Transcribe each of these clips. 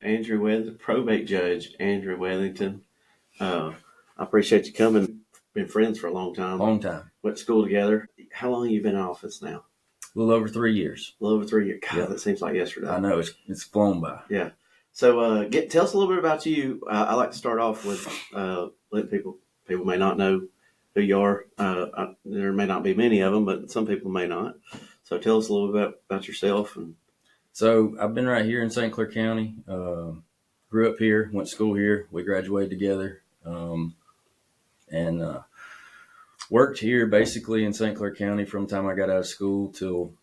Andrew Probate Judge Andrew Weathington. I appreciate you coming. Been friends for a long time. Long time. Went to school together. How long have you been in office now? A little over 3 years. A little over 3 years. God, That seems like yesterday. I know, it's flown by. Yeah. So tell us a little bit about you. I like to start off with letting people may not know who you are. There may not be many of them, but some people may not. So tell us a little bit about yourself. So I've been right here in St. Clair County. Grew up here, went to school here. We graduated together, and worked here basically in St. Clair County from the time I got out of school till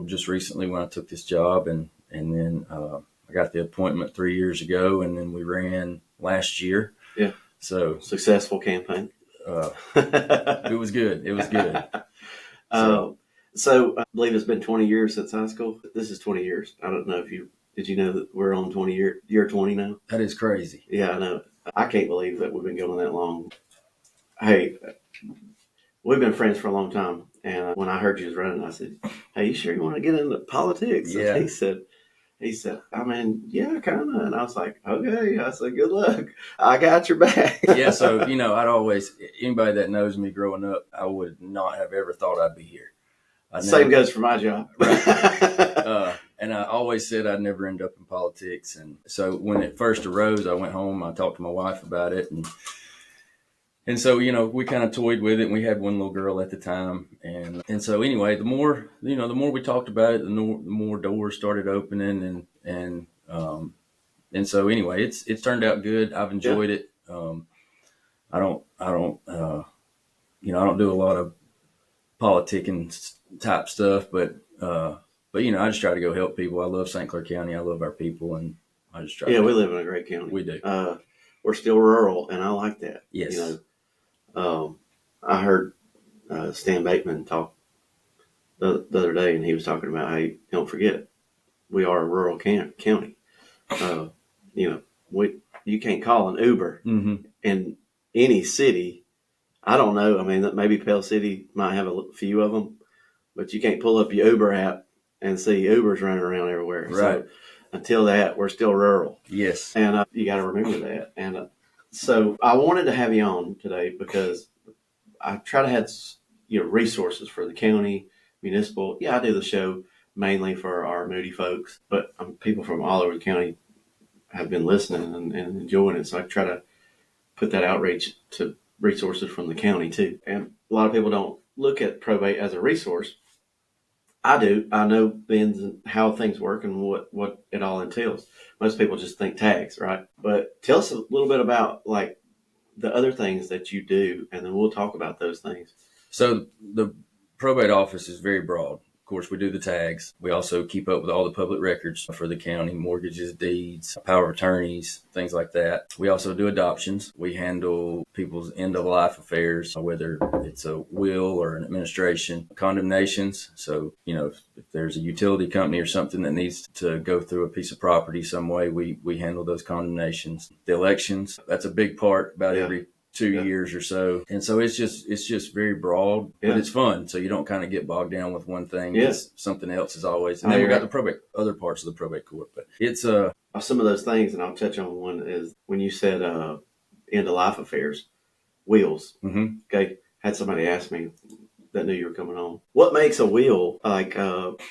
just recently when I took this job, and then I got the appointment 3 years ago, and then we ran last year. Yeah. So successful campaign. It was good. It was good. So I believe it's been 20 years since high school. This is 20 years. I don't know if did you know that we're on year 20 now? That is crazy. Yeah, I know. I can't believe that we've been going that long. Hey, we've been friends for a long time. And when I heard you was running, I said, "Hey, you sure you want to get into politics?" Yeah. And he said, "I mean, yeah, kind of." And I was like, "Okay." I said, "Good luck. I got your back." Yeah. So, anybody that knows me growing up, I would not have ever thought I'd be here. Same goes for my job. Right. And I always said I'd never end up in politics. And so when it first arose, I went home, I talked to my wife about it. And so, we kind of toyed with it, and we had one little girl at the time. And so anyway, the more we talked about it, the more doors started opening. And so anyway, it's turned out good. I've enjoyed it. I don't do a lot of politicking type stuff, but I just try to go help people. I love St. Clair County. I love our people, and I just try. Yeah, we live in a great county. We do. We're still rural, and I like that. Yes. I heard Stan Bateman talk the other day, and he was talking about, hey, don't forget, we are a rural county. You can't call an Uber in any city. I don't know. I mean, maybe Pell City might have a few of them, but you can't pull up your Uber app and see Ubers running around everywhere. Right. So until that, we're still rural. Yes. And you got to remember that. And so I wanted to have you on today because I try to have resources for the county, municipal. Yeah, I do the show mainly for our Moody folks, but people from all over the county have been listening and enjoying it. So I try to put that outreach to resources from the county too. And a lot of people don't look at probate as a resource. I do. I know the ins and how things work and what it all entails. Most people just think tags, right? But tell us a little bit about like the other things that you do, and then we'll talk about those things. So the probate office is very broad. Of course, we do the tags. We also keep up with all the public records for the county, mortgages, deeds, power of attorneys, things like that. We also do adoptions. We handle people's end-of-life affairs, whether it's a will or an administration, condemnations. So, if there's a utility company or something that needs to go through a piece of property some way, we handle those condemnations. The elections, that's a big part about every 2 years or so. And so it's just very broad, but it's fun. So you don't kind of get bogged down with one thing. Yes. Something else is always, and then we got the probate, other parts of the probate court, but it's some of those things. And I'll touch on one is when you said, end of life affairs, wills. Mm-hmm. Okay. Had somebody ask me that knew you were coming on. What makes a will? Like,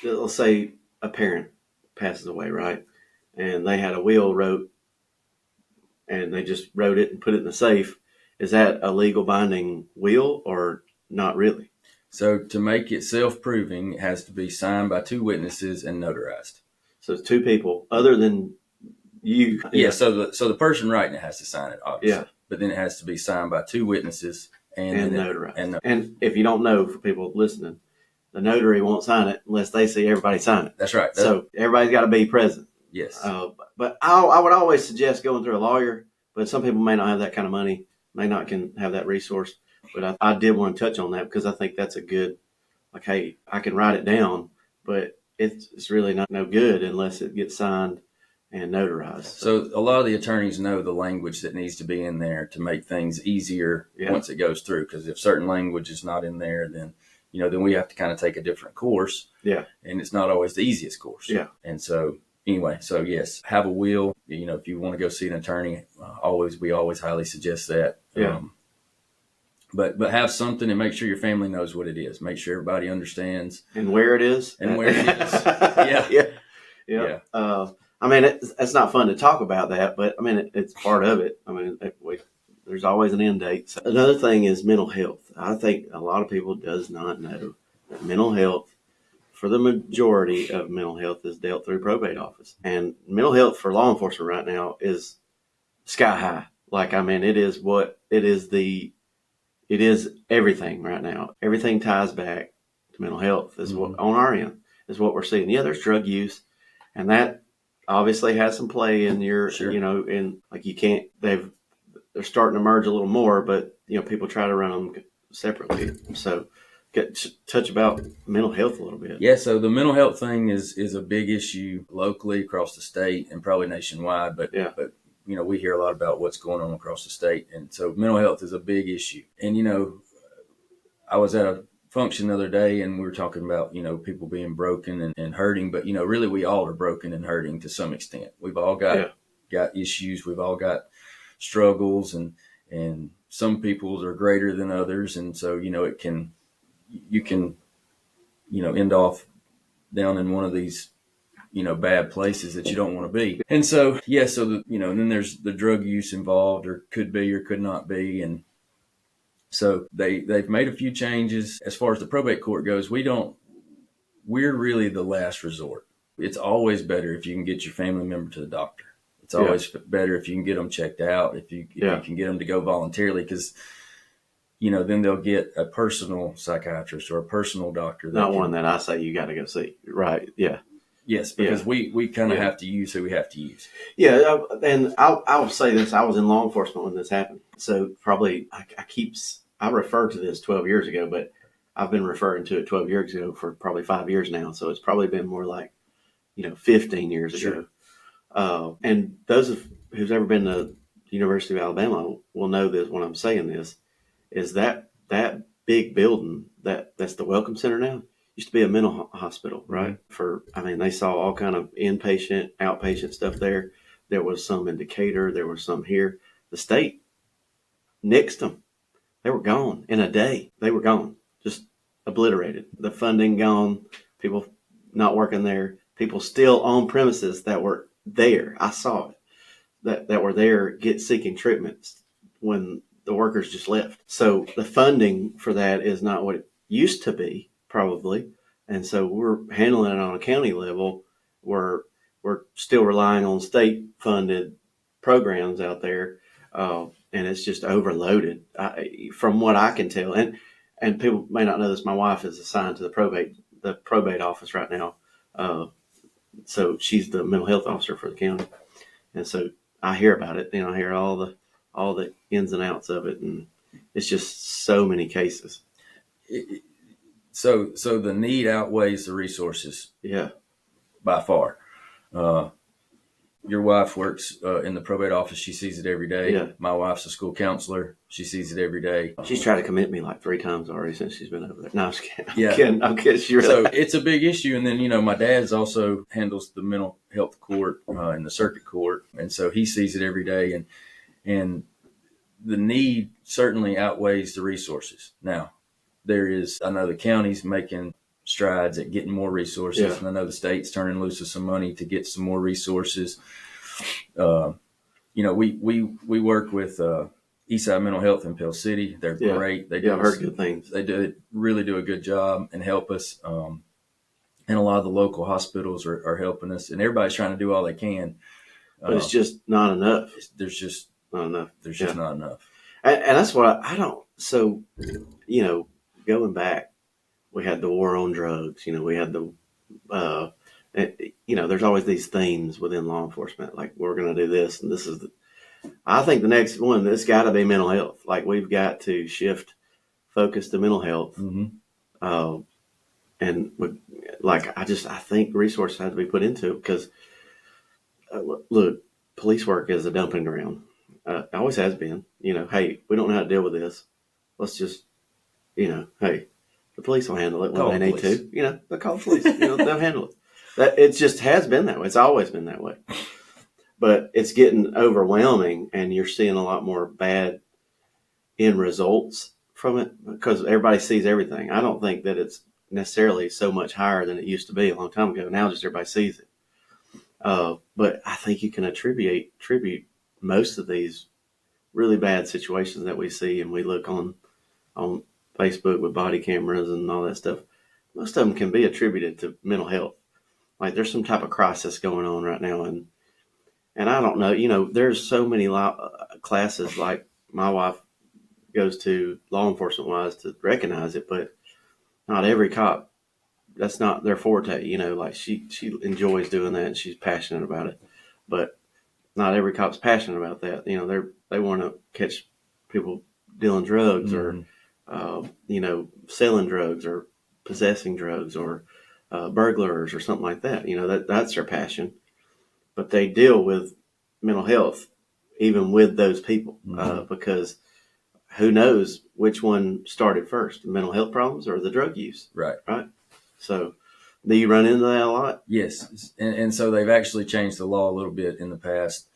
let's say a parent passes away, right? And they had a will wrote and they just wrote it and put it in the safe. Is that a legal binding will or not really? So to make it self-proving, it has to be signed by 2 witnesses and notarized. So it's 2 people other than you. Yeah. So the person writing it has to sign it, obviously. Yeah. But then it has to be signed by 2 witnesses and notarized. And if you don't know, for people listening, the notary won't sign it unless they see everybody sign it. That's right. So everybody's got to be present. Yes. But I would always suggest going through a lawyer. But some people may not have that kind of money. May not can have that resource, but I did want to touch on that because I think that's a good, like, hey, I can write it down, but it's really no good unless it gets signed and notarized. So a lot of the attorneys know the language that needs to be in there to make things easier once it goes through. Because if certain language is not in there, then we have to kind of take a different course. Yeah, and it's not always the easiest course. Yeah, and so anyway, so yes, have a will. If you want to go see an attorney, we always highly suggest that. Yeah. But have something and make sure your family knows what it is. Make sure everybody understands and where it is. And where it is. Yeah. Yeah. I mean, it's not fun to talk about that, but I mean, it's part of it. I mean, there's always an end date. So another thing is mental health. I think a lot of people does not know that mental health, for the majority of mental health, is dealt through probate office. And mental health for law enforcement right now is sky high. Like, I mean, it is everything right now. Everything ties back to mental health is what on our end is what we're seeing. Yeah, there's drug use, and that obviously has some play in your, Sure. in like they're starting to merge a little more, but people try to run them separately. So touch about mental health a little bit. Yeah, so the mental health thing is a big issue locally across the state and probably nationwide, but we hear a lot about what's going on across the state. And so mental health is a big issue. And, I was at a function the other day and we were talking about, people being broken and hurting, but, really we all are broken and hurting to some extent. We've all got issues. We've all got struggles and some people's are greater than others. And so, you can end off down in one of these bad places that you don't want to be. And so, and then there's the drug use involved, or could be, or could not be. And so they've made a few changes. As far as the probate court goes, we're really the last resort. It's always better if you can get your family member to the doctor. It's always better if you can get them checked out, if you can get them to go voluntarily, because then they'll get a personal psychiatrist or a personal doctor. Not one that I say you got to go see. Right. Yeah. Yes, because we kind of have to use who we have to use. Yeah, and I'll say this. I was in law enforcement when this happened. So probably I referred to this 12 years ago, but I've been referring to it 12 years ago for probably 5 years now. So it's probably been more like, 15 years ago. And those who's ever been to the University of Alabama will know this when I'm saying this, is that big building that's the Welcome Center now used to be a mental hospital, right? They saw all kind of inpatient, outpatient stuff there. There was some in Decatur. There was some here. The state nixed them. They were gone in a day. They were gone, just obliterated. The funding gone, people not working there, people still on premises that were there. I saw it, that were there seeking treatments when the workers just left. So the funding for that is not what it used to be, probably. And so we're handling it on a county level. We're still relying on state funded programs out there. And it's just overloaded from what I can tell. And people may not know this. My wife is assigned to the probate office right now. So she's the mental health officer for the county. And so I hear about it. I hear all the ins and outs of it. And it's just so many cases. So the need outweighs the resources. Yeah. By far. Your wife works in the probate office. She sees it every day. Yeah. My wife's a school counselor. She sees it every day. She's tried to commit me like 3 times already since she's been over there. No, I'm just kidding. Yeah. I'm kidding. She really. So it's a big issue. And then, my dad's also handles the mental health court and the circuit court. And so he sees it every day. And the need certainly outweighs the resources. Now, I know the county's making strides at getting more resources, and I know the state's turning loose of some money to get some more resources. We work with Eastside Mental Health in Pell City. They're great. I've heard good things. They really do a good job and help us. And a lot of the local hospitals are helping us, and everybody's trying to do all they can. But it's just not enough. There's just not enough. There's just not enough. And that's what I don't. So, going back, we had the war on drugs. We had there's always these themes within law enforcement. Like, we're going to do this, and this is I think the next one, this got to be mental health. Like, we've got to shift focus to mental health. Mm-hmm. I think resources have to be put into it because, look, police work is a dumping ground. It always has been. Hey, we don't know how to deal with this. Let's just, hey, the police will handle it when they need to. They'll call the police. They'll handle it. That it just has been that way. It's always been that way. But it's getting overwhelming, and you're seeing a lot more bad end results from it because everybody sees everything. I don't think that it's necessarily so much higher than it used to be a long time ago. Now just everybody sees it. But I think you can attribute most of these really bad situations that we see, and we look on Facebook with body cameras and all that stuff. Most of them can be attributed to mental health. Like there's some type of crisis going on right now, and I don't know. You know, there's so many classes like my wife goes to law enforcement wise to recognize it, but not every cop. That's not their forte. You know, like she enjoys doing that and she's passionate about it, but not every cop's passionate about that. You know, they want to catch people dealing drugs or, you know, selling drugs or possessing drugs or burglars or something like that. You know, that's their passion. But they deal with mental health even with those people because who knows which one started first, the mental health problems or the drug use. Right. So do you run into that a lot? Yes. And so they've actually changed the law a little bit in the past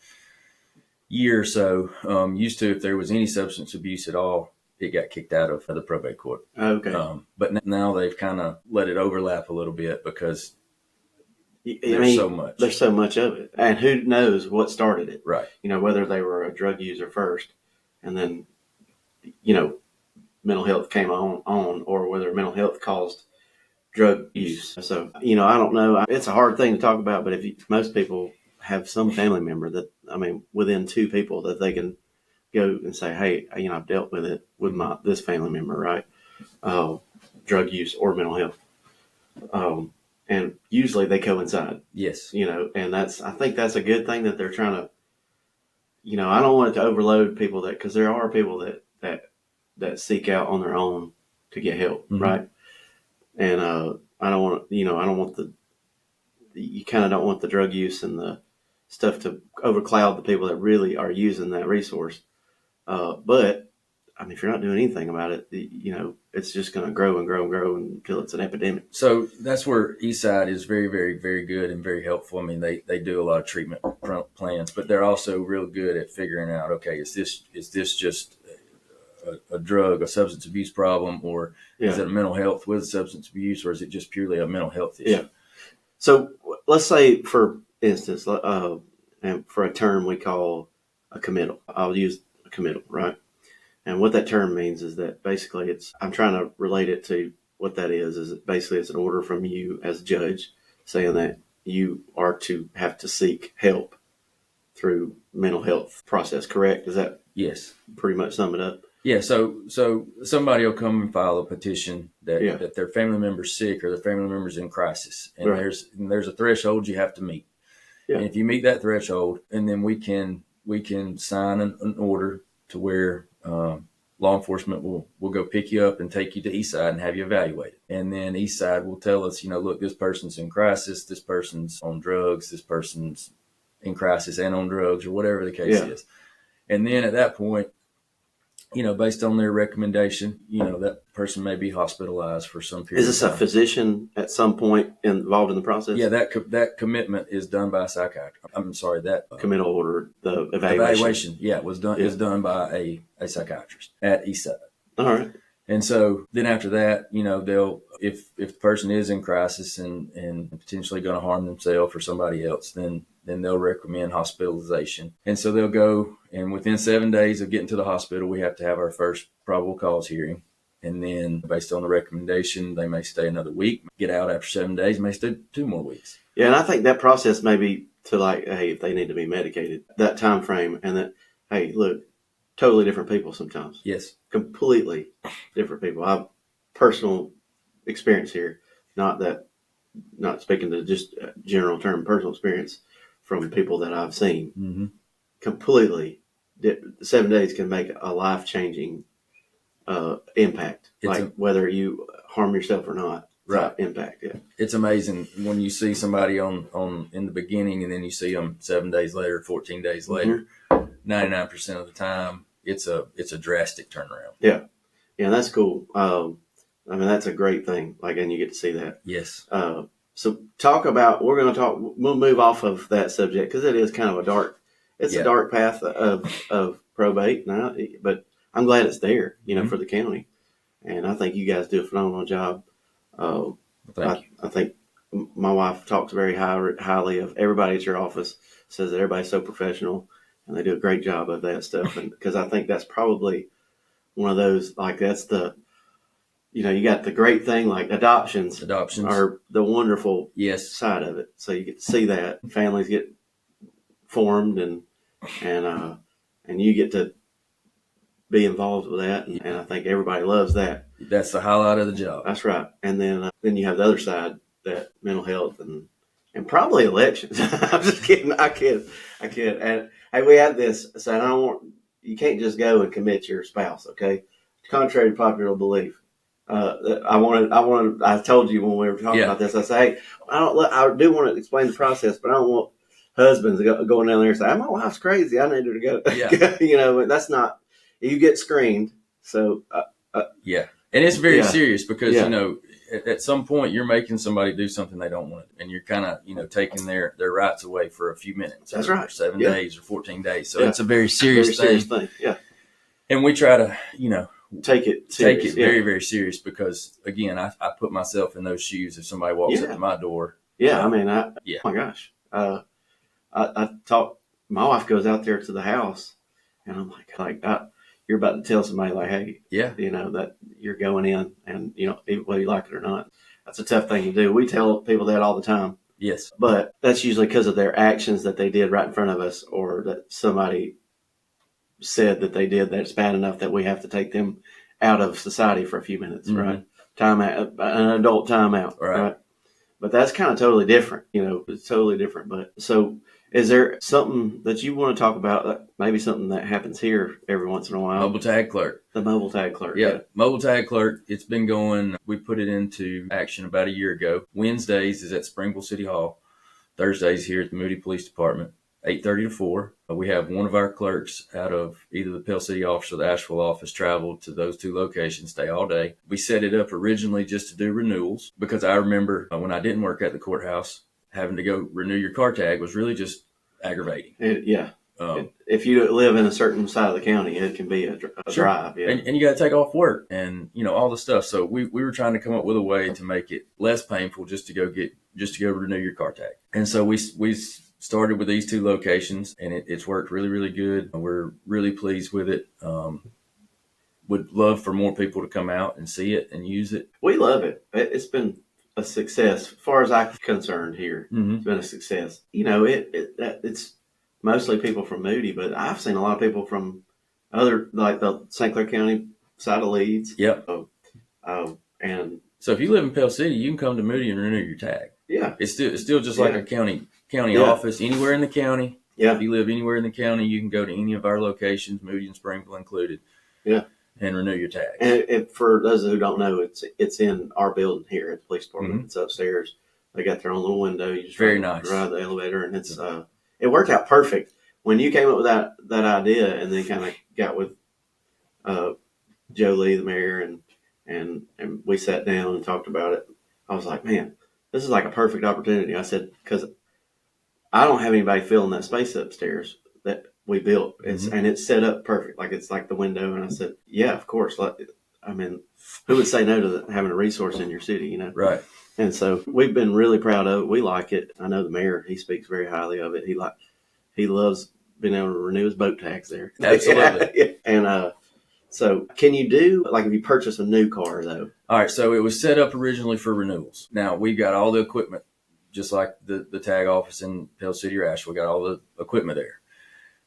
year or so. Used to, if there was any substance abuse at all, it got kicked out of the probate court. Okay. But now they've kind of let it overlap a little bit because there's so much. There's so much of it. And who knows what started it. Right. You know, whether they were a drug user first and then, you know, mental health came on or whether mental health caused drug use. So, you know, I don't know. It's a hard thing to talk about, but most people have some family member that, I mean, within two people that they can go and say, hey, you know, I've dealt with it with this family member, right? Drug use or mental health. And usually they coincide. Yes. You know, and I think that's a good thing that they're trying to, you know, I don't want it to overload people because there are people that seek out on their own to get help, right? And I don't want, you know, I don't want you kind of don't want the drug use and the stuff to overcloud the people that really are using that resource. But I mean, if you're not doing anything about it, you know, it's just going to grow and grow and grow until it's an epidemic. So that's where Eastside is very, very, very good and very helpful. I mean, they do a lot of treatment plans, but they're also real good at figuring out, okay, is this just a drug, a substance abuse problem, or is it a mental health with substance abuse, or is it just purely a mental health issue? Yeah. So let's say, for instance, and for a term we call a committal. I'll use a committal, right? And what that term means is that basically I'm trying to relate it to what that is basically it's an order from you as a judge saying that you are to have to seek help through mental health process, correct? Is that yes, pretty much sum it up? Yeah, so somebody will come and file a petition that their family member's sick or their family member's in crisis, and there's a threshold you have to meet. Yeah. And if you meet that threshold, and then we can sign an order to where law enforcement will go pick you up and take you to Eastside and have you evaluated. And then Eastside will tell us, you know, look, this person's in crisis, this person's on drugs, this person's in crisis and on drugs, or whatever the case is. And then at that point, you know, based on their recommendation, you know, that person may be hospitalized for some period. Is this a physician at some point involved in the process? Yeah, that commitment is done by a psychiatrist. I'm sorry, that committal order, the evaluation. Was done is done by a psychiatrist at Eastside. All right. And so then after that, you know, they'll if the person is in crisis and potentially going to harm themselves or somebody else, then they'll recommend hospitalization. And so they'll go, and within 7 days of getting to the hospital, we have to have our first probable cause hearing. And then based on the recommendation, they may stay another week, get out after 7 days, may stay 2 more weeks. Yeah, and I think that process may be to like, hey, if they need to be medicated, that time frame, and that, hey, look, totally different people sometimes. Yes. Completely different people. I've personal experience here, not speaking to just general term, personal experience from people that I've seen. Mm-hmm. Completely, 7 days can make a life-changing impact. Whether you harm yourself or not, right? Impact. Yeah, it's amazing when you see somebody on in the beginning, and then you see them 7 days later, 14 days later. 99% of the time, it's a drastic turnaround. Yeah, that's cool. I mean, that's a great thing. Like, and you get to see that. Yes. So talk about, we'll move off of that subject because it is kind of a dark path of probate now, but I'm glad it's there, for the county. And I think you guys do a phenomenal job. Thank you. I think my wife talks very highly of everybody at your office, says that everybody's so professional and they do a great job of that stuff. And because I think that's probably one of those, like that's you got the great thing, like adoptions are the wonderful side of it. So you get to see that families get formed and you get to be involved with that. And I think everybody loves that. That's the highlight of the job. That's right. And then you have the other side, that mental health and probably elections. I'm just kidding. I kid. And hey, we had this. So you can't just go and commit your spouse. Okay. Contrary to popular belief. I told you when we were talking about this, I say, hey, I do want to explain the process, but I don't want husbands going down there and say, my wife's crazy. I need her to go. Yeah. That's not, you get screened. So, yeah. And it's very serious because, at some point you're making somebody do something they don't want to, and you're kind of, taking their rights away for a few minutes. That's right. Or 7 days or 14 days. So it's a very serious thing. Yeah. And we try to, take it very, very serious because, again, I put myself in those shoes if somebody walks up to my door. Yeah. Oh my gosh. I talk, my wife goes out there to the house and I'm like, you're about to tell somebody like, hey, that you're going in and, whether you like it or not. That's a tough thing to do. We tell people that all the time. Yes. But that's usually because of their actions that they did right in front of us or that somebody said that they did that's bad enough that we have to take them out of society for a few minutes, right? Time out, an adult timeout, right? But that's kind of totally different, it's totally different. But so is there something that you want to talk about, maybe something that happens here every once in a while? Mobile tag clerk. The mobile tag clerk. Yeah. Mobile tag clerk. It's been going, we put it into action about a year ago. Wednesdays is at Springville City Hall. Thursdays here at the Moody Police Department, 8:30 to 4. We have one of our clerks out of either the Pell City office or the Asheville office travel to those two locations, stay all day. We set it up originally just to do renewals because I remember when I didn't work at the courthouse, having to go renew your car tag was really just aggravating. If you live in a certain side of the county, it can be a drive. Yeah. And you got to take off work and, all the stuff. So we were trying to come up with a way to make it less painful just to go renew your car tag. And so we started with these two locations and it's worked really, really good. We're really pleased with it. Would love for more people to come out and see it and use it. We love it. It's been a success as far as I'm concerned here. It's been a success. It's mostly people from Moody, but I've seen a lot of people from other, like the St. Clair County side of Leeds. Yep. And so if you live in Pell City, you can come to Moody and renew your tag. Yeah. It's still just like a county office anywhere in the county. Yeah. If you live anywhere in the county, you can go to any of our locations, Moody and Springville included. Yeah. And renew your tag. And for those who don't know, it's in our building here at the police department. It's upstairs. They got their own little window. You just Very nice. nice. Ride the elevator, and it's it worked out perfect. When you came up with that idea, and then kind of got with Joe Lee, the mayor, and we sat down and talked about it. I was like, man, this is like a perfect opportunity. I said, because I don't have anybody filling that space upstairs that we built. And it's set up perfect. Like it's like the window. And I said, yeah, of course. I mean, who would say no to having a resource in your city, Right. And so we've been really proud of it. We like it. I know the mayor, he speaks very highly of it. He loves being able to renew his boat tax there. Absolutely. Yeah. And so can you do, like if you purchase a new car though? All right. So it was set up originally for renewals. Now we got all the equipment, just like the tag office in Pell City or Asheville. We got all the equipment there.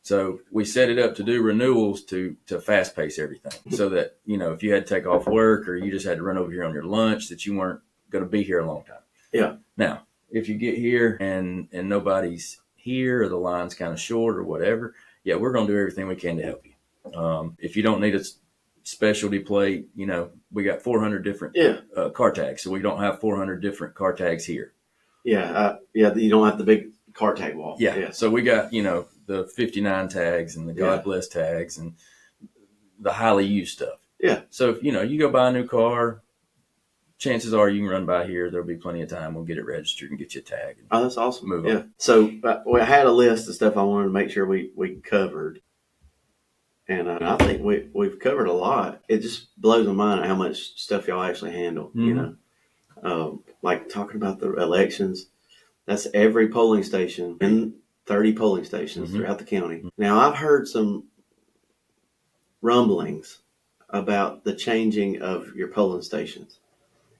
So we set it up to do renewals to fast pace everything so that, if you had to take off work or you just had to run over here on your lunch, that you weren't going to be here a long time. Yeah. Now, if you get here and nobody's here or the line's kind of short or whatever, we're going to do everything we can to help you. If you don't need a specialty plate, we got 400 different car tags. So we don't have 400 different car tags here. Yeah. You don't have the big car tag wall. Yeah. So we got, the 59 tags and the God bless tags and the highly used stuff. Yeah. So if, you go buy a new car, chances are you can run by here. There'll be plenty of time. We'll get it registered and get you a tag. Oh, that's awesome. Move on. So I had a list of stuff I wanted to make sure we covered. And I think we've covered a lot. It just blows my mind how much stuff y'all actually handle, like talking about the elections. That's every polling station in 30 polling stations throughout the county. Now, I've heard some rumblings about the changing of your polling stations.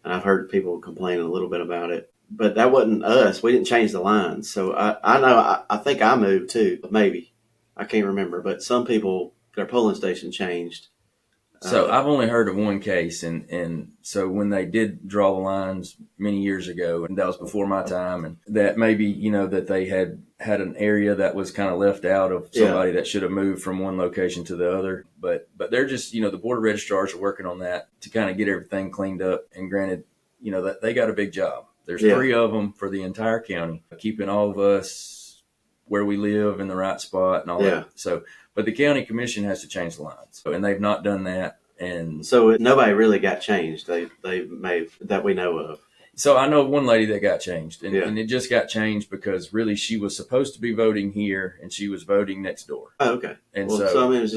And I've heard people complaining a little bit about it. But that wasn't us. We didn't change the lines. So I know, I think I moved too, maybe. I can't remember. But some people, their polling station changed. So I've only heard of one case, and so when they did draw the lines many years ago, and that was before my time, and that maybe, that they had an area that was kind of left out of somebody that should have moved from one location to the other. But they're just, the board of registrars are working on that to kind of get everything cleaned up. And granted, that they got a big job. There's 3 of them for the entire county, keeping all of us where we live in the right spot and all that. So, but the county commission has to change the lines, and they've not done that. And so nobody really got changed. They made that we know of. So I know one lady that got changed, and it just got changed because really she was supposed to be voting here, and she was voting next door. Oh, okay. And so I mean, it was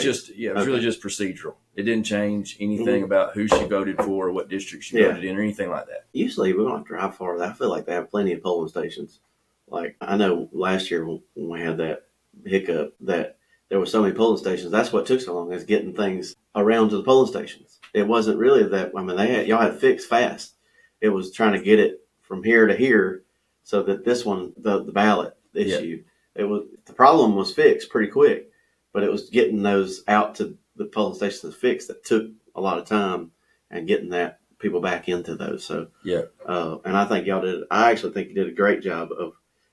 just really just procedural. It didn't change anything about who she voted for or what district she voted in or anything like that. Usually we don't have to drive far. I feel like they have plenty of polling stations. Like I know last year when we had that hiccup that there were so many polling stations. That's what took so long, is getting things around to the polling stations. It wasn't really that. I mean, y'all had fixed fast. It was trying to get it from here to here, so that this one, the ballot issue, the problem was fixed pretty quick, but it was getting those out to the polling stations fixed that took a lot of time, and getting that people back into those. So and I think y'all did. I actually think you did a great job.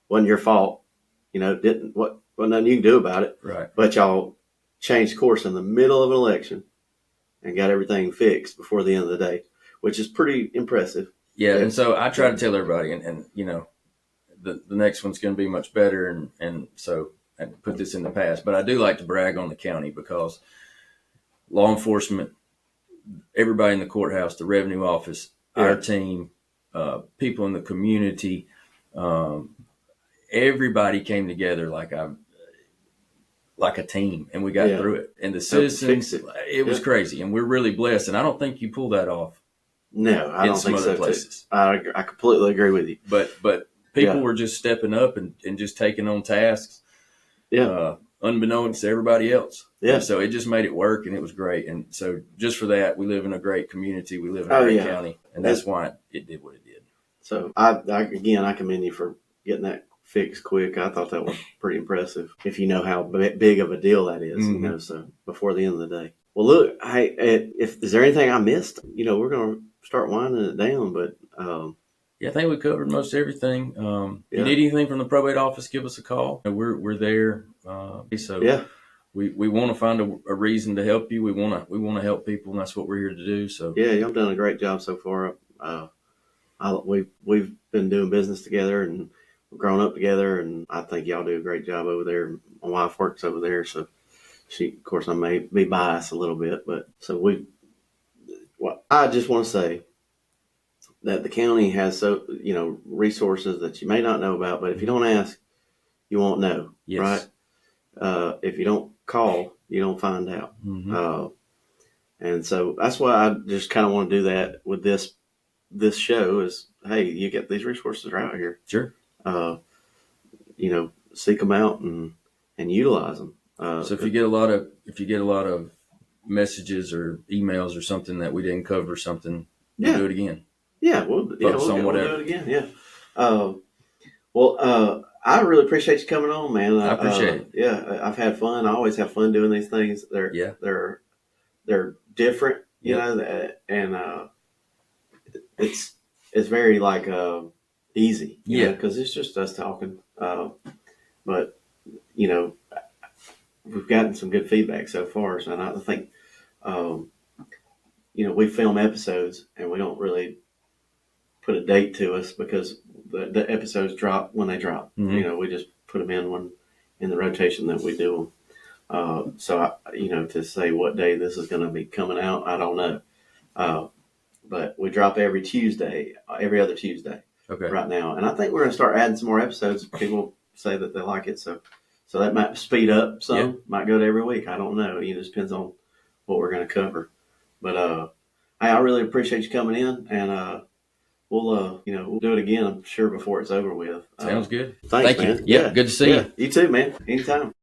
Wasn't your fault, Well, nothing you can do about it. Right. But y'all changed course in the middle of an election and got everything fixed before the end of the day, which is pretty impressive. Yeah. And so I try to tell everybody, and the next one's going to be much better. And so I put this in the past, but I do like to brag on the county because law enforcement, everybody in the courthouse, the revenue office, our team, people in the community, everybody came together like a team, and we got through it. And the citizens, it was crazy, and we're really blessed. And I don't think you pull that off. No, I don't think so. Places. I completely agree with you. But people were just stepping up and just taking on tasks, unbeknownst to everybody else. Yeah. And so it just made it work, and it was great. And so just for that, we live in a great community. We live in a great county, and that's why it did what it did. So I commend you for getting that fixed quick. I thought that was pretty impressive, if you know how big of a deal that is, so before the end of the day. Well, look, is there anything I missed? We're going to start winding it down, but I think we covered most everything. If you need anything from the probate office, give us a call. We're there. We want to find a reason to help you. We want to help people, and that's what we're here to do. So y'all done a great job so far. We've been doing business together and grown up together, and I think y'all do a great job over there. My wife works over there, so of course, I may be biased a little bit, but I just want to say that the county has resources that you may not know about, but if you don't ask, you won't know, right? If you don't call, you don't find out. And so that's why I just kind of want to do that with this show is, hey, you get these resources right out here. Sure. Seek them out and utilize them. So if you get a lot of messages or emails or something that we didn't cover something, we'll do it again. Yeah, we'll do it again. Yeah. I really appreciate you coming on, man. I appreciate it. Yeah, I've had fun. I always have fun doing these things. They're different, and it's very easy, because it's just us talking. But we've gotten some good feedback so far, so I think we film episodes and we don't really put a date to us because the episodes drop when they drop. We just put them in the rotation that we do them. So to say what day this is going to be coming out, I don't know. But We drop every Tuesday, every other Tuesday Okay. right now. And I think we're going to start adding some more episodes. People say that they like it. So that might speed up some, Yeah. might go to every week. I don't know. It just depends on what we're going to cover. But hey, I really appreciate you coming in, and we'll do it again, I'm sure, before it's over with. Sounds good. Thanks, Thank you. man. Yep, good to see you. You too, man. Anytime.